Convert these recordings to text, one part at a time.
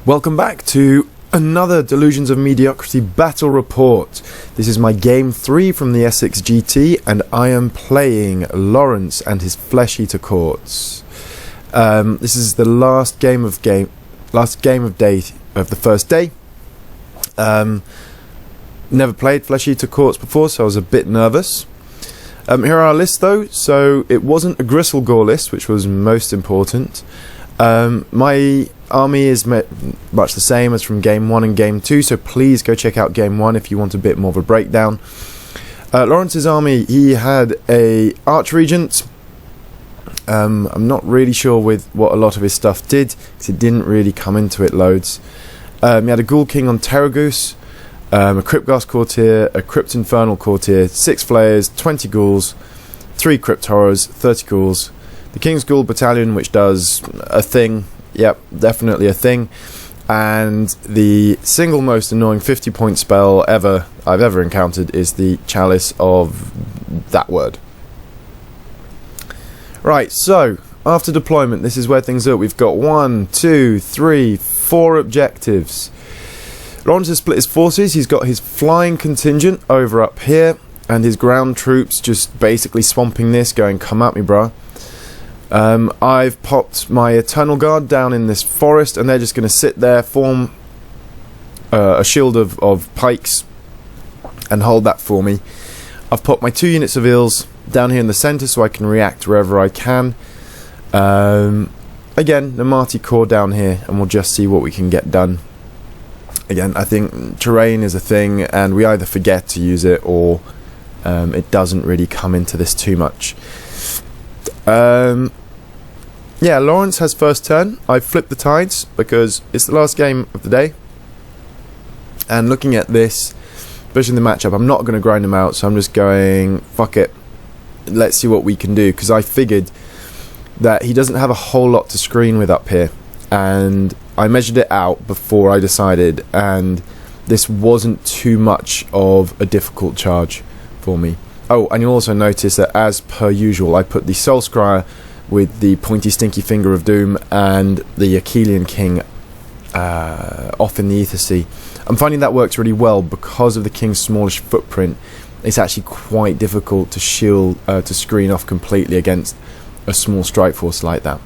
Welcome back to another Delusions of Mediocrity battle report. This is my game 3 from the Essex Gt, and I am playing Lawrence and his Flesh Eater Courts. This is the last game of the first day. Never played Flesh Eater Courts before, so I was a bit nervous. Here are our lists though. So it wasn't a Gristle Gore list, which was most important. My army is much the same as from game 1 and game 2, so please go check out game 1 if you want a bit more of a breakdown. Lawrence's army, he had a Archregent. I'm not really sure with what a lot of his stuff did, because it didn't really come into it loads. He had a Ghoul King on Terragoose, a Cryptghast Courtier, a Crypt Infernal Courtier, 6 Flayers, 20 Ghouls, 3 Crypt Horrors, 30 Ghouls, the King's Ghoul Battalion, which does a thing, yep, definitely a thing, and the single most annoying 50-point spell I've ever encountered is the Chalice of that word. Right, so after deployment, this is where things are. We've got 1, 2, 3, 4 objectives. Lawrence has split his forces. He's got his flying contingent over up here, and his ground troops just basically swamping this, going, come at me, bruh. I've popped my Eternal Guard down in this forest, and they're just going to sit there, form a shield of pikes, and hold that for me. I've put my 2 units of eels down here in the centre so I can react wherever I can. Again, the Marty Corps down here, and we'll just see what we can get done. Again, I think terrain is a thing, and we either forget to use it, or it doesn't really come into this too much. Yeah, Lawrence has first turn. I flipped the tides because it's the last game of the day, and looking at this, especially in the matchup, I'm not going to grind him out, so I'm just going, fuck it, let's see what we can do, because I figured that he doesn't have a whole lot to screen with up here, and I measured it out before I decided, and this wasn't too much of a difficult charge for me. Oh, and you'll also notice that, as per usual, I put the Soul Scryer with the pointy stinky finger of doom and the Achillean King off in the Ether Sea. I'm finding that works really well because of the King's smallish footprint. It's actually quite difficult to shield, to screen off completely against a small strike force like that.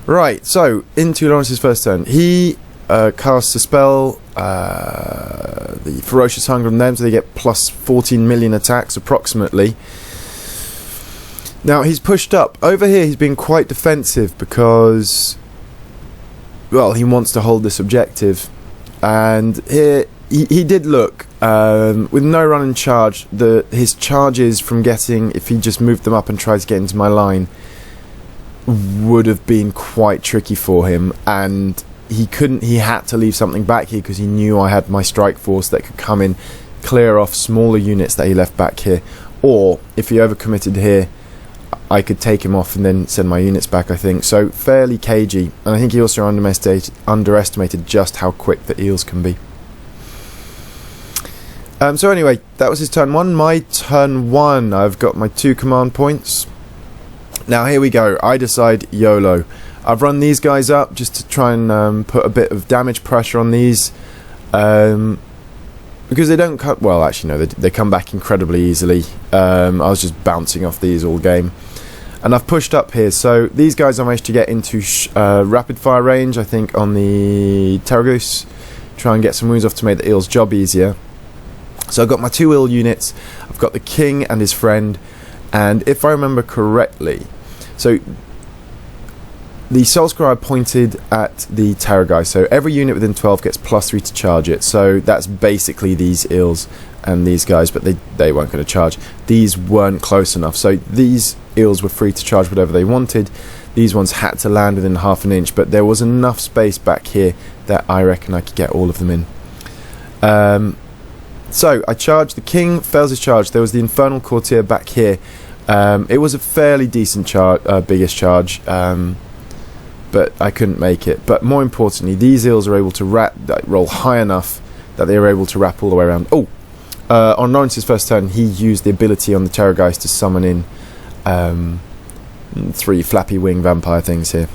Right, so into Lawrence's first turn. He casts a spell, the Ferocious Hunger on them, so they get plus 14 million attacks approximately. Now he's pushed up. Over here he's been quite defensive because, well, he wants to hold this objective. And here he did look, with no run and charge, his charges from getting, if he just moved them up and tried to get into my line, would have been quite tricky for him, and he had to leave something back here because he knew I had my strike force that could come in, clear off smaller units that he left back here, or if he overcommitted here, I could take him off and then send my units back, I think. So fairly cagey, and I think he also underestimated just how quick the eels can be. So anyway, that was his turn 1. My turn 1, I've got my 2 command points. Now here we go. I decide YOLO. I've run these guys up just to try and put a bit of damage pressure on these, because they don't cut well. Actually, no, they come back incredibly easily. I was just bouncing off these all game, and I've pushed up here. So these guys I managed to get into rapid fire range, I think, on the Terragoose. Try and get some wounds off to make the eel's job easier. So I've got my 2 eel units. I've got the king and his friend, and if I remember correctly, so the Soul Scryer pointed at the Terror guy, so every unit within 12 gets +3 to charge it. So that's basically these eels and these guys, but they weren't going to charge. These weren't close enough, so these eels were free to charge whatever they wanted. These ones had to land within ½ an inch, but there was enough space back here that I reckon I could get all of them in. So I charged. The king fails his charge. There was the Infernal Courtier back here. It was a fairly decent charge, biggest charge, but I couldn't make it. But more importantly, these eels are able to roll high enough that they were able to wrap all the way around. Oh, on Lawrence's first turn, he used the ability on the Terrorgeist to summon in 3 flappy wing vampire things here.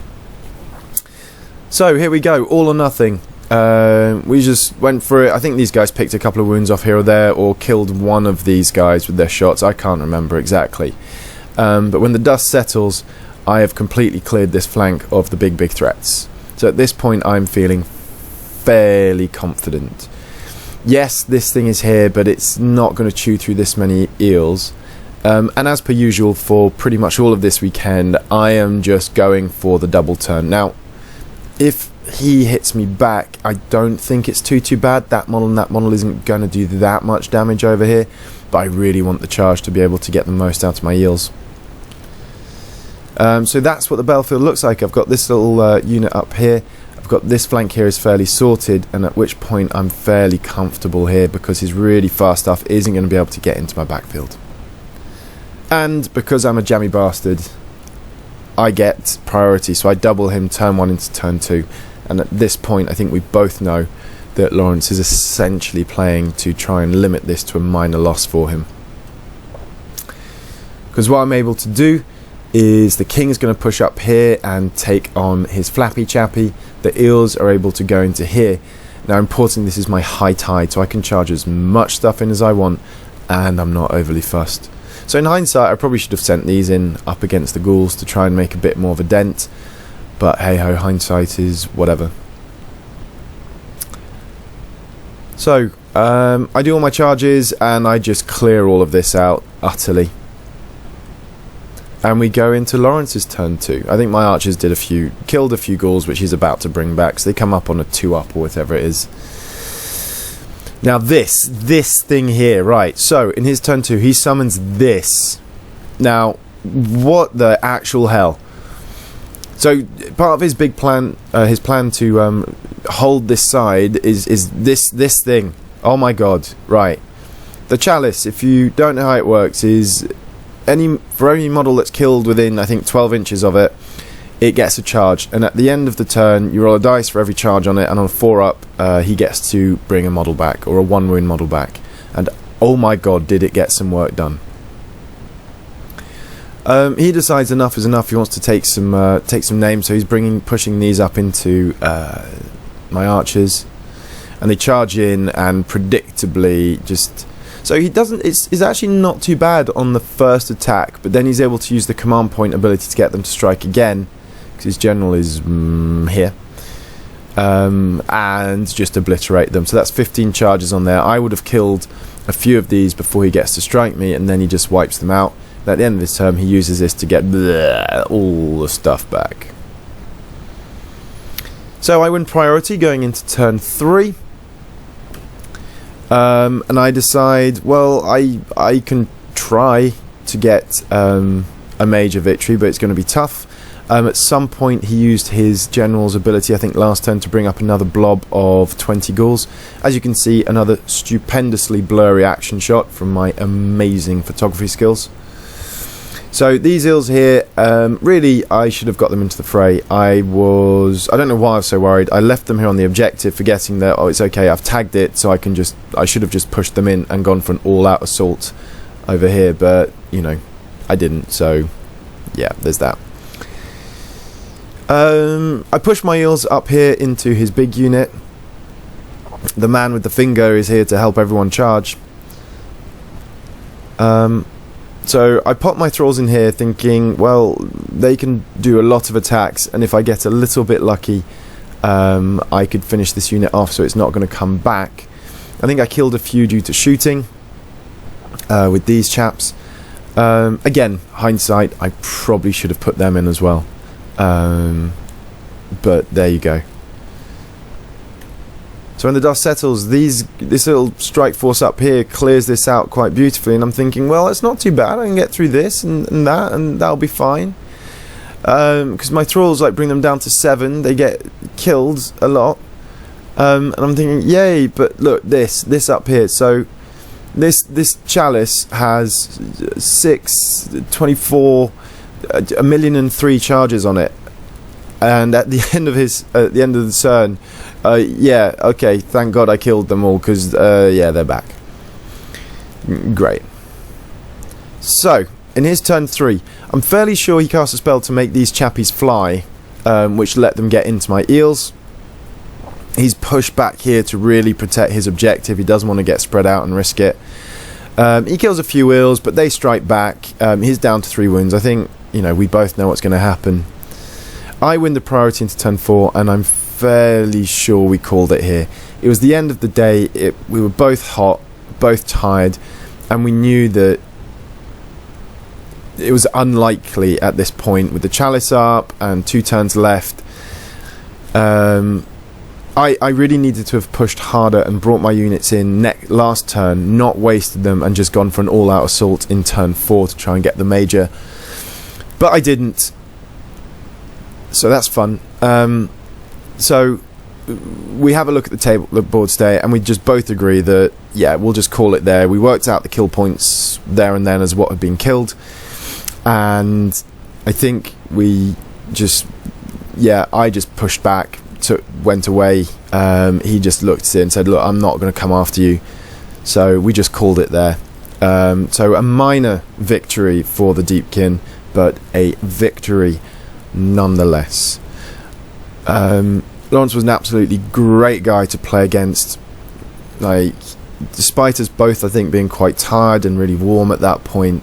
So here we go, all or nothing. We just went for it. I think these guys picked a couple of wounds off here or there, or killed one of these guys with their shots. I can't remember exactly. But when the dust settles, I have completely cleared this flank of the big threats. So at this point I'm feeling fairly confident. Yes, this thing is here, but it's not going to chew through this many eels. And as per usual for pretty much all of this weekend, I am just going for the double turn. Now, if he hits me back, I don't think it's too bad. That model and that model isn't going to do that much damage over here, but I really want the charge to be able to get the most out of my eels. So that's what the battlefield looks like. I've got this little unit up here. I've got this flank here is fairly sorted, and at which point I'm fairly comfortable here because his really fast stuff isn't going to be able to get into my backfield. And because I'm a jammy bastard, I get priority, so I double him turn 1 into turn 2. And at this point I think we both know that Lawrence is essentially playing to try and limit this to a minor loss for him. Because what I'm able to do is the king is going to push up here and take on his flappy chappy. The eels are able to go into here. Now importantly, this is my high tide, so I can charge as much stuff in as I want, and I'm not overly fussed. So in hindsight, I probably should have sent these in up against the ghouls to try and make a bit more of a dent, but hey ho, hindsight is whatever. So I do all my charges and I just clear all of this out utterly. And we go into Lawrence's turn 2. I think my archers killed a few ghouls, which he's about to bring back, so they come up on a 2-up or whatever it is. Now this thing here, right, so in his turn 2 he summons this. Now, what the actual hell? So part of his big plan, his plan to hold this side is this thing. Oh my god, right. The chalice, if you don't know how it works, is for any model that's killed within, I think, 12 inches of it, it gets a charge, and at the end of the turn you roll a dice for every charge on it, and on a 4-up he gets to bring a model back, or a 1-wound model back. And oh my god, did it get some work done. He decides enough is enough. He wants to take some names, so he's pushing these up into my archers, and they charge in and predictably just... So he doesn't. It's actually not too bad on the first attack, but then he's able to use the command point ability to get them to strike again, because his general is here, and just obliterate them. So that's 15 charges on there. I would have killed a few of these before he gets to strike me, and then he just wipes them out. And at the end of his turn, he uses this to get all the stuff back. So I win priority going into turn 3. And I decide, well, I can try to get a major victory, but it's going to be tough. At some point he used his general's ability, I think last turn, to bring up another blob of 20 ghouls. As you can see, another stupendously blurry action shot from my amazing photography skills. So these eels here, really I should have got them into the fray. I don't know why I was so worried. I left them here on the objective, forgetting that, oh, it's okay, I've tagged it, so I should have just pushed them in and gone for an all-out assault over here, but, you know, I didn't, so yeah, there's that. I pushed my eels up here into his big unit. The man with the finger is here to help everyone charge. So I pop my thralls in here thinking, well, they can do a lot of attacks, and if I get a little bit lucky, I could finish this unit off so it's not going to come back. I think I killed a few due to shooting with these chaps. Again, hindsight, I probably should have put them in as well. But there you go. So when the dust settles, this little strike force up here clears this out quite beautifully, and I'm thinking, well, it's not too bad. I can get through this and that'll be fine. Because my thralls bring them down to 7. They get killed a lot, and I'm thinking, yay! But look, this up here. So this chalice has 24, 1,000,003 charges on it. And at the end of the turn, yeah, okay, thank God I killed them all, because yeah, they're back. Great. So in his turn 3, I'm fairly sure he cast a spell to make these chappies fly, which let them get into my eels. He's pushed back here to really protect his objective. He doesn't want to get spread out and risk it. He kills a few eels, but they strike back. He's down to 3 wounds. I think, you know, we both know what's going to happen. I win the priority into turn 4, and I'm fairly sure we called it here. It was the end of the day. We were both hot, both tired, and we knew that it was unlikely at this point with the chalice up and 2 turns left. I really needed to have pushed harder and brought my units in last turn, not wasted them and just gone for an all-out assault in turn 4 to try and get the major. But I didn't. So that's fun. So we have a look at the board today, and we just both agree that, yeah, we'll just call it there. We worked out the kill points there and then as what had been killed. And I think we just, yeah, I just pushed back. Went away. He just looked at it and said, look, I'm not going to come after you. So we just called it there. So a minor victory for the Deepkin, but a victory nonetheless. Lawrence was an absolutely great guy to play against. Like, despite us both, I think, being quite tired and really warm at that point,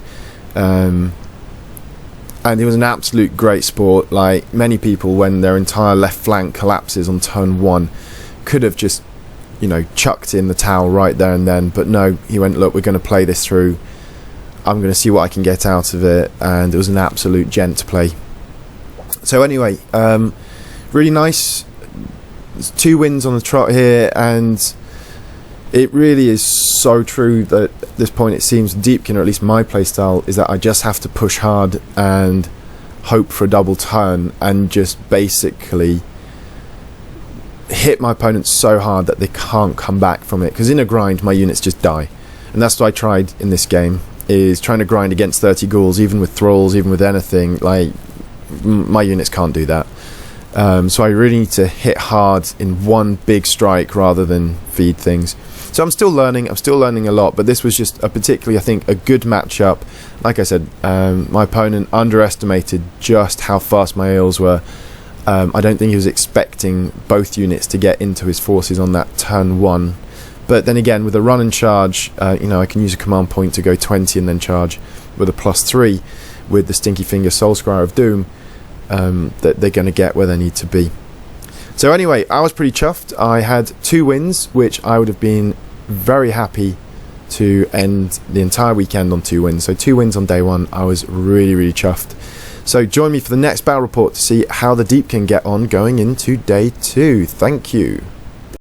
and it was an absolute great sport. Like, many people, when their entire left flank collapses on turn 1, could have just, you know, chucked in the towel right there and then. But no, he went, look, we're going to play this through. I'm going to see what I can get out of it. And it was an absolute gent to play. So anyway, really nice. There's 2 wins on the trot here, and it really is so true that at this point it seems Deepkin, or at least my playstyle, is that I just have to push hard and hope for a double turn and just basically hit my opponents so hard that they can't come back from it, because in a grind my units just die. And that's what I tried in this game, is trying to grind against 30 ghouls, even with thralls, even with anything. Like, my units can't do that. So I really need to hit hard in one big strike rather than feed things. So I'm still learning a lot, but this was just a particularly, I think, a good matchup. Like I said, my opponent underestimated just how fast my eels were. I don't think he was expecting both units to get into his forces on that turn 1. But then again, with a run and charge, you know, I can use a command point to go 20 and then charge with a +3 with the Stinky Finger Soul Scryer of Doom. That they're going to get where they need to be. So anyway, I was pretty chuffed. I had 2 wins, which I would have been very happy to end the entire weekend on 2 wins. So 2 wins on day 1. I was really, really chuffed. So join me for the next battle report to see how the Deepkin get on going into day 2. Thank you.